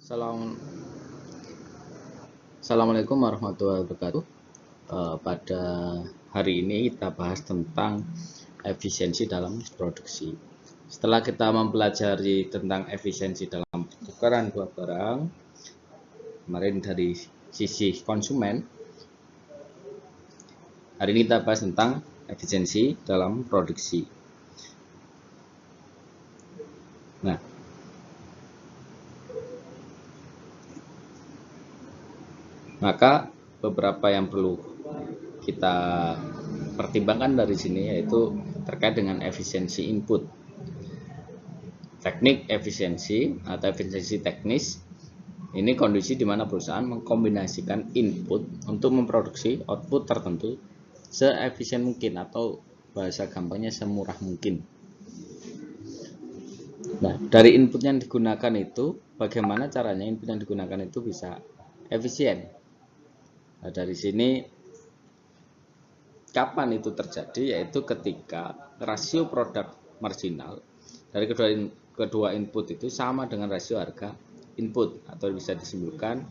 Assalamualaikum warahmatullahi wabarakatuh. Pada hari ini kita bahas tentang efisiensi dalam produksi. Setelah kita mempelajari tentang efisiensi dalam pertukaran dua barang, kemarin dari sisi konsumen, hari ini kita bahas tentang efisiensi dalam produksi. Nah, maka beberapa yang perlu kita pertimbangkan dari sini yaitu terkait dengan efisiensi input. Teknik efisiensi atau efisiensi teknis ini kondisi di mana perusahaan mengkombinasikan input untuk memproduksi output tertentu seefisien mungkin atau bahasa gampangnya semurah mungkin. Nah, dari input yang digunakan itu bagaimana caranya input yang digunakan itu bisa efisien. Nah, dari sini kapan itu terjadi, yaitu ketika rasio produk marginal dari kedua input itu sama dengan rasio harga input, atau bisa disebutkan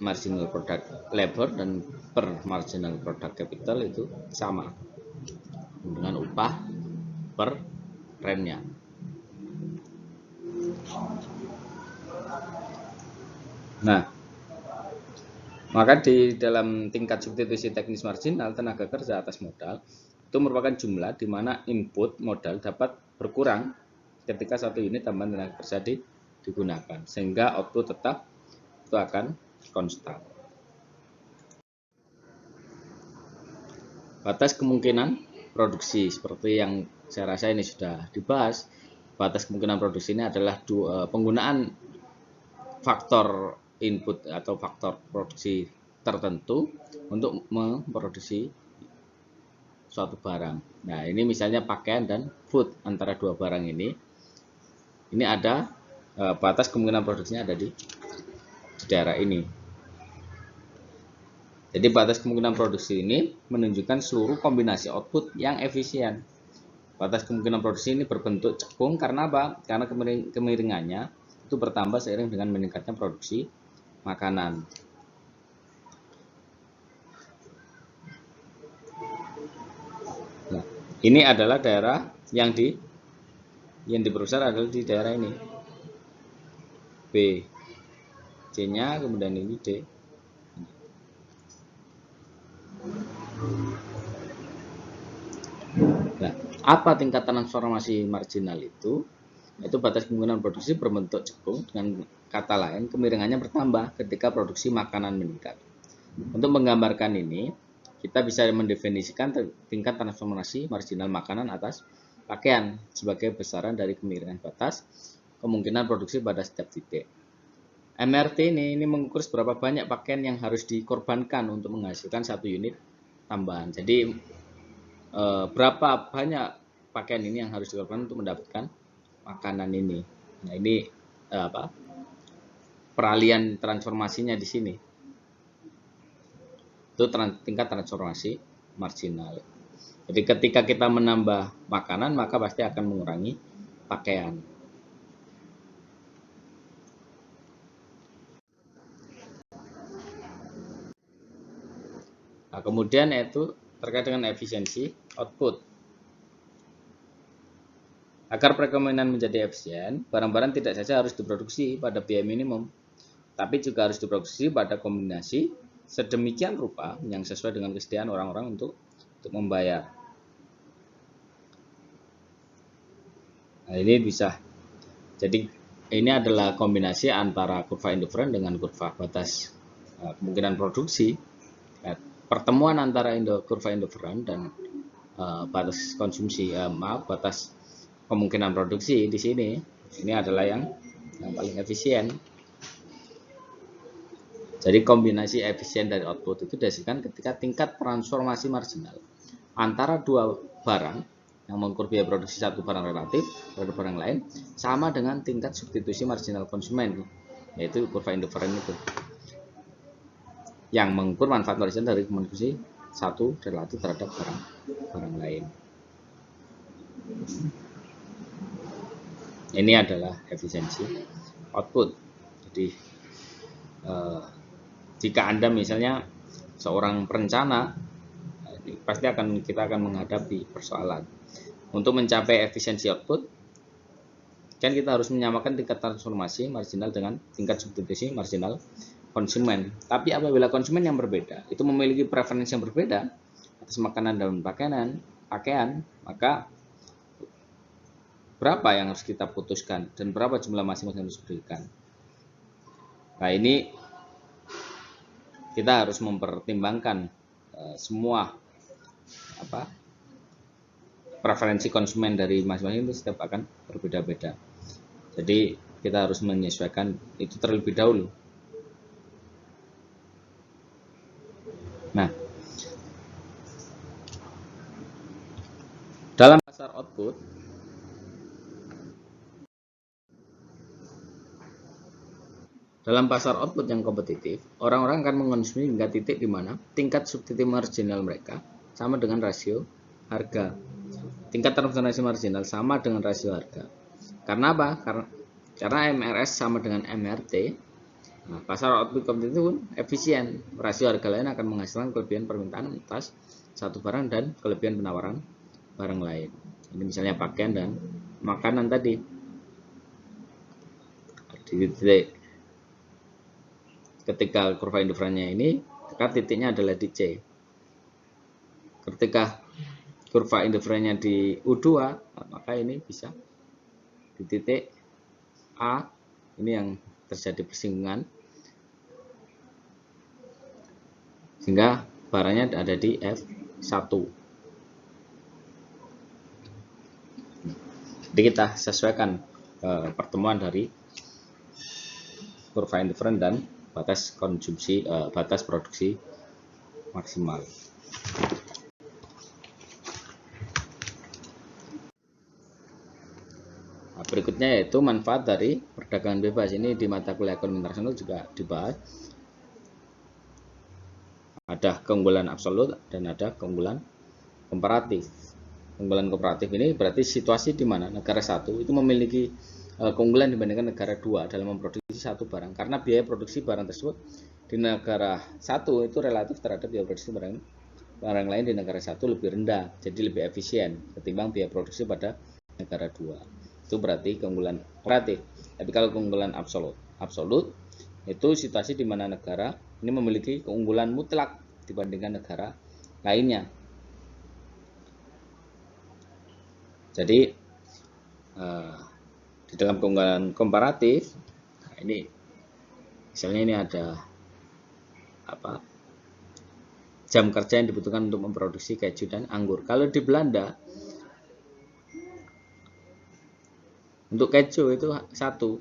marginal product labor dan per marginal product capital itu sama dengan upah per rentnya. Nah, maka di dalam tingkat substitusi teknis marginal tenaga kerja atas modal itu merupakan jumlah di mana input modal dapat berkurang ketika satu unit tambahan tenaga kerja digunakan, sehingga output tetap itu akan konstan. Batas kemungkinan produksi seperti yang saya rasa ini sudah dibahas. Batas kemungkinan produksi ini adalah penggunaan faktor input atau faktor produksi tertentu untuk memproduksi suatu barang. Nah, ini misalnya pakaian dan food, antara dua barang ini ada batas kemungkinan produksinya ada di daerah ini. Jadi batas kemungkinan produksi ini menunjukkan seluruh kombinasi output yang efisien. Batas kemungkinan produksi ini berbentuk cekung karena apa? Karena kemiringannya itu bertambah seiring dengan meningkatnya produksi makanan. Nah, ini adalah daerah yang diperbesar adalah di daerah ini. B, C-nya, kemudian ini D. Nah, apa tingkat transformasi marginal itu? Yaitu batas kemungkinan produksi berbentuk cekung, dengan kata lain kemiringannya bertambah ketika produksi makanan meningkat. Untuk menggambarkan ini, kita bisa mendefinisikan tingkat transformasi marginal makanan atas pakaian sebagai besaran dari kemiringan batas kemungkinan produksi pada setiap titik. MRT ini mengukur seberapa banyak pakaian yang harus dikorbankan untuk menghasilkan satu unit tambahan. Jadi berapa banyak pakaian ini yang harus dikorbankan untuk mendapatkan makanan ini. Nah, ini peralihan transformasinya di sini. Itu tingkat transformasi marginal. Jadi ketika kita menambah makanan, maka pasti akan mengurangi pakaian. Nah, kemudian itu terkait dengan efisiensi output. Agar perekonomian menjadi efisien, barang-barang tidak saja harus diproduksi pada biaya minimum, tapi juga harus diproduksi pada kombinasi sedemikian rupa yang sesuai dengan kesediaan orang-orang untuk membayar. Nah, ini bisa. Jadi ini adalah kombinasi antara kurva indifferent dengan kurva batas kemungkinan produksi. Nah, pertemuan antara kurva indifferent dan batas konsumsi, batas kemungkinan produksi di sini, ini adalah yang paling efisien. Jadi kombinasi efisien dari output itu dihasilkan ketika tingkat transformasi marginal antara dua barang yang mengukur biaya produksi satu barang relatif terhadap barang lain sama dengan tingkat substitusi marginal konsumen, yaitu kurva indifferent itu, yang mengukur manfaat marginal dari konsumsi satu relatif terhadap barang lain. Ini adalah efisiensi output. Jadi jika Anda misalnya seorang perencana, pasti kita akan menghadapi persoalan untuk mencapai efisiensi output. Kan kita harus menyamakan tingkat transformasi marginal dengan tingkat substitusi marginal konsumen. Tapi apabila konsumen yang berbeda itu memiliki preferensi yang berbeda atas makanan dan pakaian, maka berapa yang harus kita putuskan dan berapa jumlah masing-masing yang harus diberikan. Nah, ini kita harus mempertimbangkan semua preferensi konsumen dari masing-masing itu setiap akan berbeda-beda. Jadi kita harus menyesuaikan itu terlebih dahulu. Nah, dalam pasar output, yang kompetitif, orang-orang akan mengonsumsi hingga titik di mana tingkat substitusi marginal mereka sama dengan rasio harga. Tingkat transformasi marginal sama dengan rasio harga. Karena apa? Karena MRS sama dengan MRT. Nah, pasar output kompetitif pun efisien. Rasio harga lain akan menghasilkan kelebihan permintaan atas satu barang dan kelebihan penawaran barang lain. Ini misalnya pakaian dan makanan tadi. Di titik ketika kurva indifferennya ini, maka titiknya adalah di C. Ketika kurva indifferennya di U2, maka ini bisa di titik A, ini yang terjadi persinggungan, sehingga barangnya ada di F1. Jadi kita sesuaikan pertemuan dari kurva indifferent dan batas produksi maksimal. Berikutnya yaitu manfaat dari perdagangan bebas. Ini di mata kuliah ekonomi internasional juga dibahas. Ada keunggulan absolut dan ada keunggulan komparatif. Keunggulan komparatif ini berarti situasi di mana negara satu itu memiliki keunggulan dibandingkan negara dua dalam memproduksi satu barang, karena biaya produksi barang tersebut di negara satu itu relatif terhadap biaya produksi barang lain di negara satu lebih rendah, jadi lebih efisien ketimbang biaya produksi pada negara dua. Itu berarti keunggulan komparatif. Tapi kalau keunggulan absolut itu situasi di mana negara ini memiliki keunggulan mutlak dibandingkan negara lainnya. Jadi di dalam keunggulan komparatif, nah ini misalnya ini ada jam kerja yang dibutuhkan untuk memproduksi keju dan anggur. Kalau di Belanda untuk keju itu 1,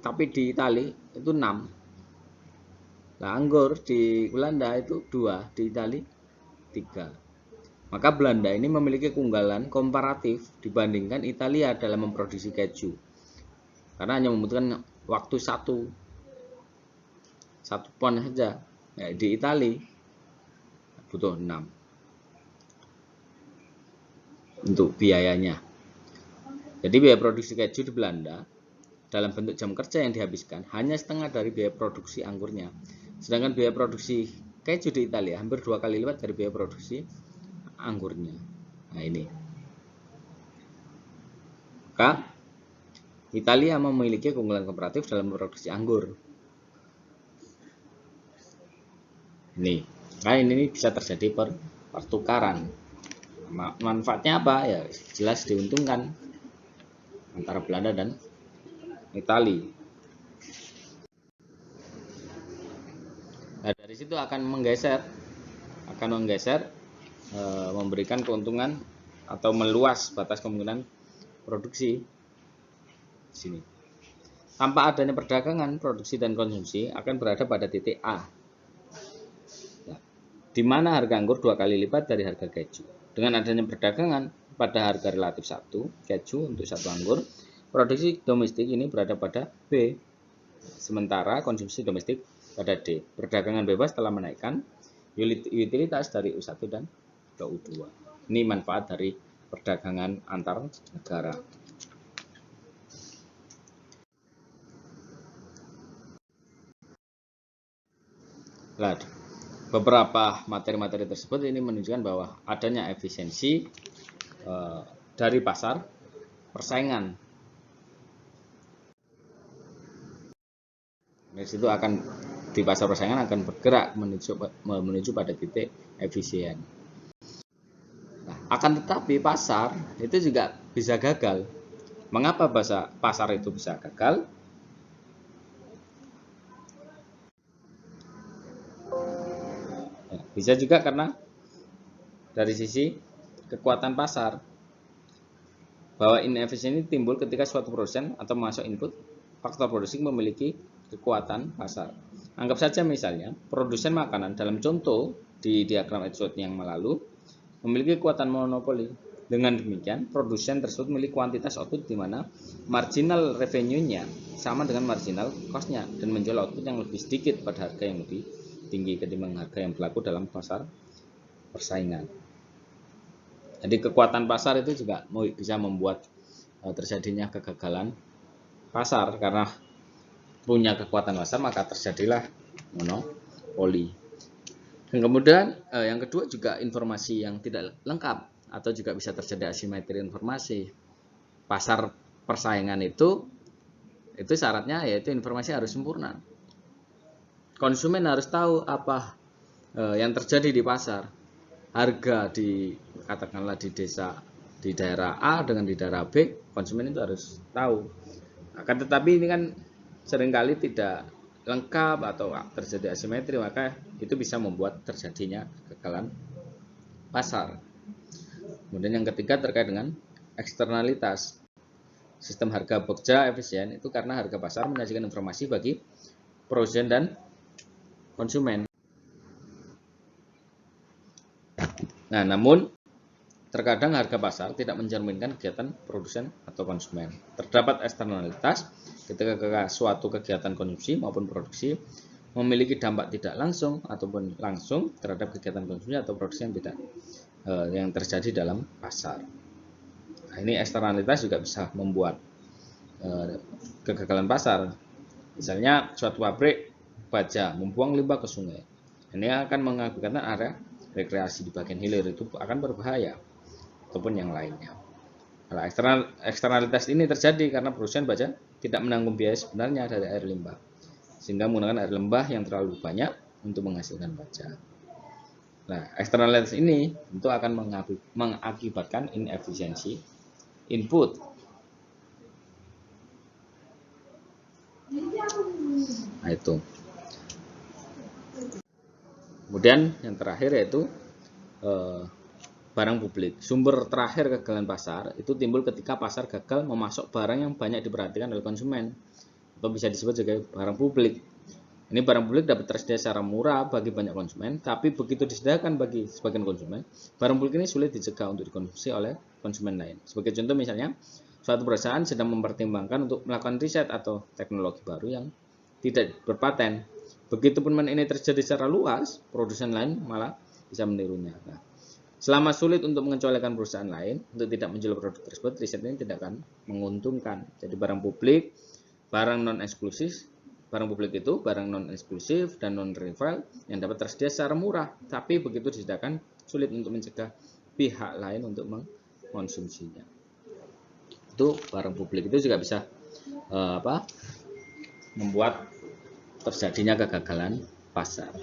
tapi di Itali itu 6. Nah, anggur di Belanda itu 2, di Itali 3. Maka Belanda ini memiliki keunggulan komparatif dibandingkan Italia dalam memproduksi keju. Karena hanya membutuhkan waktu 1 pon saja. Nah, di Itali butuh 6 untuk biayanya. Jadi biaya produksi keju di Belanda dalam bentuk jam kerja yang dihabiskan hanya setengah dari biaya produksi anggurnya. Sedangkan biaya produksi keju di Italia hampir 2 kali lipat dari biaya produksi anggurnya. Nah, ini. Maka Italia memiliki keunggulan komparatif dalam produksi anggur. Nah, ini bisa terjadi pertukaran. Manfaatnya apa? Ya jelas diuntungkan antara Belanda dan Italia. Nah, dari situ akan menggeser, memberikan keuntungan atau meluas batas kemungkinan produksi di sini. Tanpa adanya perdagangan, produksi dan konsumsi akan berada pada titik A, di mana harga anggur 2 kali lipat dari harga keju. Dengan adanya perdagangan pada harga relatif 1 keju untuk 1 anggur, produksi domestik ini berada pada B, sementara konsumsi domestik pada D. Perdagangan bebas telah menaikkan utilitas dari U1 dan ke U2. Ini manfaat dari perdagangan antar negara. Nah, beberapa materi-materi tersebut ini menunjukkan bahwa adanya efisiensi dari pasar persaingan. Dari situ akan di pasar persaingan akan bergerak menuju pada titik efisien. Nah, akan tetapi pasar itu juga bisa gagal. Mengapa pasar itu bisa gagal? Bisa juga karena dari sisi kekuatan pasar, bahwa inefisiensi ini timbul ketika suatu produsen atau masuk input faktor produksi memiliki kekuatan pasar. Anggap saja misalnya produsen makanan dalam contoh di diagram Edgeworth yang lalu memiliki kekuatan monopoli. Dengan demikian, produsen tersebut memiliki kuantitas output di mana marginal revenue-nya sama dengan marginal cost-nya dan menjual output yang lebih sedikit pada harga yang lebih tinggi ketimbang harga yang berlaku dalam pasar persaingan. Jadi kekuatan pasar itu juga bisa membuat terjadinya kegagalan pasar, karena punya kekuatan pasar maka terjadilah monopoli. Dan kemudian yang kedua juga informasi yang tidak lengkap atau juga bisa terjadi asimetri informasi. Pasar persaingan itu syaratnya yaitu informasi harus sempurna. Konsumen harus tahu apa yang terjadi di pasar. Harga katakanlah di daerah A dengan di daerah B, konsumen itu harus tahu. Akan tetapi ini kan seringkali tidak lengkap atau terjadi asimetri, maka itu bisa membuat terjadinya kegagalan pasar. Kemudian yang ketiga terkait dengan eksternalitas. Sistem harga bekerja efisien itu karena harga pasar menyajikan informasi bagi produsen dan konsumen. Nah, namun terkadang harga pasar tidak mencerminkan kegiatan produsen atau konsumen. Terdapat eksternalitas ketika suatu kegiatan konsumsi maupun produksi memiliki dampak tidak langsung ataupun langsung terhadap kegiatan konsumsi atau produksi yang terjadi dalam pasar. Nah, ini eksternalitas juga bisa membuat kegagalan pasar. Misalnya suatu pabrik baja membuang limbah ke sungai. Ini akan mengakibatkan area rekreasi di bagian hilir itu akan berbahaya ataupun yang lainnya. Nah, eksternalitas ini terjadi karena produsen baja tidak menanggung biaya sebenarnya dari air limbah, sehingga menggunakan air limbah yang terlalu banyak untuk menghasilkan baja. Nah, eksternalitas ini tentu akan mengakibatkan inefisiensi input. Nah, itu. Kemudian yang terakhir yaitu barang publik. Sumber terakhir kegagalan pasar itu timbul ketika pasar gagal memasok barang yang banyak diperhatikan oleh konsumen, atau bisa disebut sebagai barang publik. Ini barang publik dapat tersedia secara murah bagi banyak konsumen, tapi begitu disediakan bagi sebagian konsumen, barang publik ini sulit dicegah untuk dikonsumsi oleh konsumen lain. Sebagai contoh misalnya, suatu perusahaan sedang mempertimbangkan untuk melakukan riset atau teknologi baru yang tidak berpaten. Begitu penemuan ini terjadi secara luas, produsen lain malah bisa menirunya. Nah, selama sulit untuk mengecualikan perusahaan lain untuk tidak menjual produk tersebut, riset ini tidak akan menguntungkan. Jadi barang publik, barang non-eksklusif, barang publik itu barang non-eksklusif dan non-rival yang dapat tersedia secara murah, tapi begitu disediakan sulit untuk mencegah pihak lain untuk mengkonsumsinya. Itu barang publik itu juga bisa membuat terjadinya kegagalan pasar.